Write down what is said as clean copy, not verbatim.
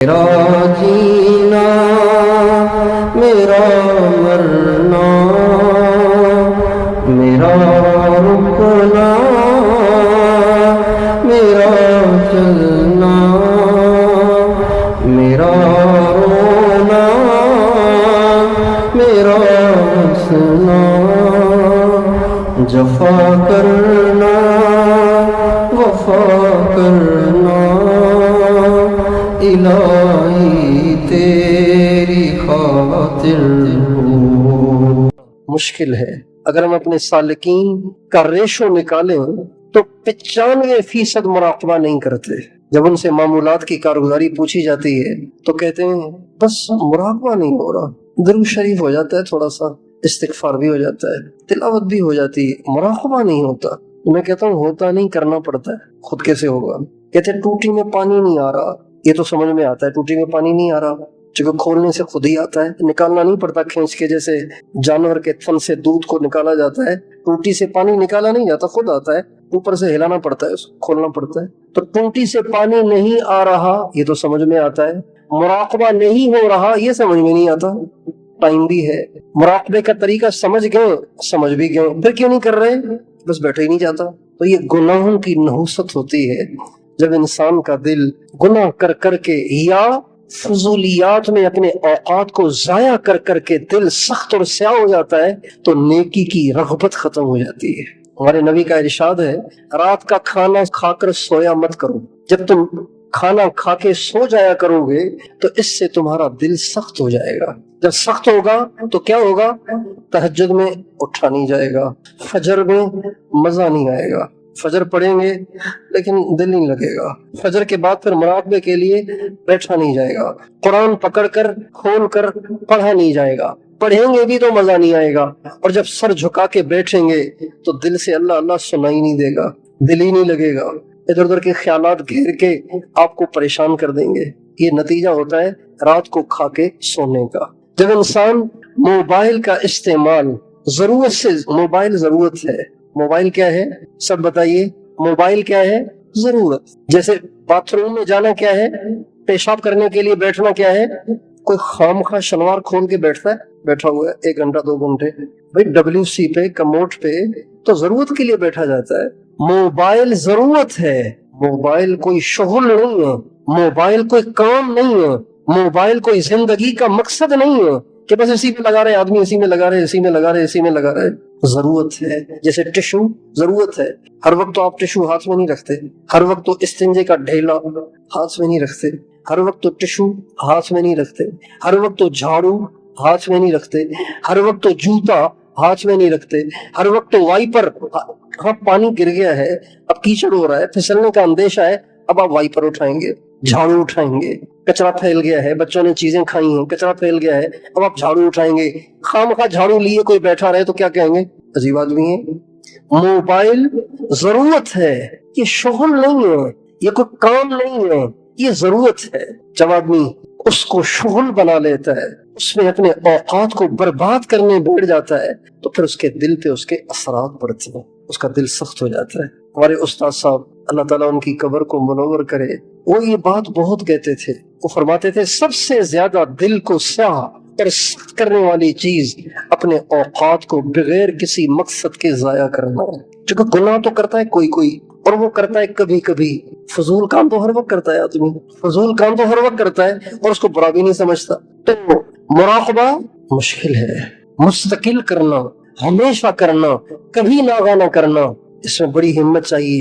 میرا جینا میرا مرنا میرا رکنا میرا چلنا میرا رونا میرا ہنسنا جفا کرنا وفا کرنا الہی تیری خاطر ہو۔ مشکل ہے اگر ہم اپنے سالکین کا ریشو نکالیں تو 95% مراقبہ نہیں کرتے۔ جب ان سے معمولات کی کارگزاری پوچھی جاتی ہے تو کہتے ہیں بس مراقبہ نہیں ہو رہا، درود شریف ہو جاتا ہے، تھوڑا سا استغفار بھی ہو جاتا ہے، تلاوت بھی ہو جاتی ہے، مراقبہ نہیں ہوتا۔ میں کہتا ہوں ہوتا نہیں، کرنا پڑتا ہے۔ خود کیسے ہوگا؟ کہتے ہیں ٹوٹی میں پانی نہیں آ رہا، یہ تو سمجھ میں آتا ہے ٹوٹی میں پانی نہیں آ رہا، چونکہ کھولنے سے خود ہی آتا ہے، نکالنا نہیں پڑتا کھینچ کے، جیسے جانور کے تھن سے دودھ کو نکالا جاتا ہے، ٹوٹی سے پانی نکالا نہیں جاتا، خود آتا ہے، اوپر سے ہلانا پڑتا ہے، کھولنا پڑتا ہے۔ تو ٹوٹی سے پانی نہیں آ رہا یہ تو سمجھ میں آتا ہے، مراقبہ نہیں ہو رہا یہ سمجھ میں نہیں آتا۔ ٹائم بھی ہے، مراقبے کا طریقہ سمجھ گئے، سمجھ بھی گئے، پھر کیوں نہیں کر رہے؟ بس بیٹھے ہی نہیں جاتا۔ تو یہ گناہوں کی نحوست ہوتی ہے جب انسان کا دل گناہ کر کر کے یا فضولیات میں اپنے اوقات کو ضائع کر کر کے دل سخت اور سیاہ ہو جاتا ہے تو نیکی کی رغبت ختم ہو جاتی ہے۔ ہمارے نبی کا ارشاد ہے رات کا کھانا کھا کر سویا مت کرو، جب تم کھانا کھا کے سو جایا کرو گے تو اس سے تمہارا دل سخت ہو جائے گا، جب سخت ہوگا تو کیا ہوگا؟ تہجد میں اٹھا نہیں جائے گا، فجر میں مزہ نہیں آئے گا، فجر پڑھیں گے لیکن دل نہیں لگے گا، فجر کے بعد پھر مراقبے کے لیے بیٹھا نہیں جائے گا، قرآن پکڑ کر کھول کر پڑھا نہیں جائے گا، پڑھیں گے بھی تو مزہ نہیں آئے گا، اور جب سر جھکا کے بیٹھیں گے تو دل سے اللہ اللہ سنائی نہیں دے گا، دل ہی نہیں لگے گا، ادھر ادھر کے خیالات گھیر کے آپ کو پریشان کر دیں گے۔ یہ نتیجہ ہوتا ہے رات کو کھا کے سونے کا۔ جب انسان موبائل کا استعمال ضرورت سے، موبائل ضرورت ہے، موبائل کیا ہے سب بتائیے؟ موبائل کیا ہے؟ ضرورت۔ جیسے باتھ روم میں جانا کیا ہے؟ پیشاب کرنے کے لیے بیٹھنا کیا ہے؟ کوئی خام خواہ شلوار کھول کے بیٹھتا ہے؟ بیٹھا ہوا ہے 1 گھنٹہ 2 گھنٹے، بھائی WC پہ کموڈ پہ تو ضرورت کے لیے بیٹھا جاتا ہے۔ موبائل ضرورت ہے، موبائل کوئی شغل نہیں ہے، موبائل کوئی کام نہیں ہے، موبائل کوئی زندگی کا مقصد نہیں ہے کہ بس اسی میں لگا رہے آدمی، اسی میں لگا رہے، اسی میں لگا رہے، اسی میں لگا رہے۔ ضرورت ہے، جیسے ٹشو ضرورت ہے، ہر وقت تو آپ ٹشو ہاتھ میں نہیں رکھتے، ہر وقت تو استنجے کا ڈھیلا ہاتھ میں نہیں رکھتے، ہر وقت تو ٹشو ہاتھ میں نہیں رکھتے، ہر وقت تو جھاڑو ہاتھ میں نہیں رکھتے، ہر وقت تو جوتا ہاتھ میں نہیں رکھتے، ہر وقت تو وائپر، ہاں پانی گر گیا ہے، اب کیچڑ ہو رہا ہے، پھسلنے کا اندیشہ ہے، اب آپ وائپر اٹھائیں گے، جھاڑو اٹھائیں گے، کچرا پھیل گیا ہے، بچوں نے چیزیں کھائی ہیں، کچرا پھیل گیا ہے، اب آپ جھاڑو اٹھائیں گے۔ خام خواہ جھاڑو لیے کوئی بیٹھا رہے تو کیا کہیں گے؟ عجیب آدمی ہے۔ موبائل ضرورت ہے، یہ شغل نہیں ہے، یہ کوئی کام نہیں ہے، یہ ضرورت ہے۔ جب آدمی اس کو شغل بنا لیتا ہے، اس میں اپنے اوقات کو برباد کرنے بیٹھ جاتا ہے تو پھر اس کے دل پہ اس کے اثرات پڑتے ہیں، اس کا دل سخت ہو جاتا ہے۔ ہمارے استاد صاحب اللہ تعالیٰ ان کی قبر کو منور کرے، وہ یہ بات بہت کہتے تھے، وہ فرماتے تھے سب سے زیادہ دل کو سیاہ اور سخت کرنے والی چیز اپنے اوقات کو بغیر کسی مقصد کے ضائع کرنا ہے۔ چونکہ گناہ تو کرتا ہے کوئی کوئی، اور وہ کرتا ہے کبھی کبھی، فضول کام تو ہر وقت کرتا ہے آدمی، فضول کام تو ہر وقت کرتا ہے اور اس کو برا بھی نہیں سمجھتا۔ تو مراقبہ مشکل ہے، مستقل کرنا، ہمیشہ کرنا، کبھی ناغہ نہ کرنا، اس میں بڑی ہمت چاہیے۔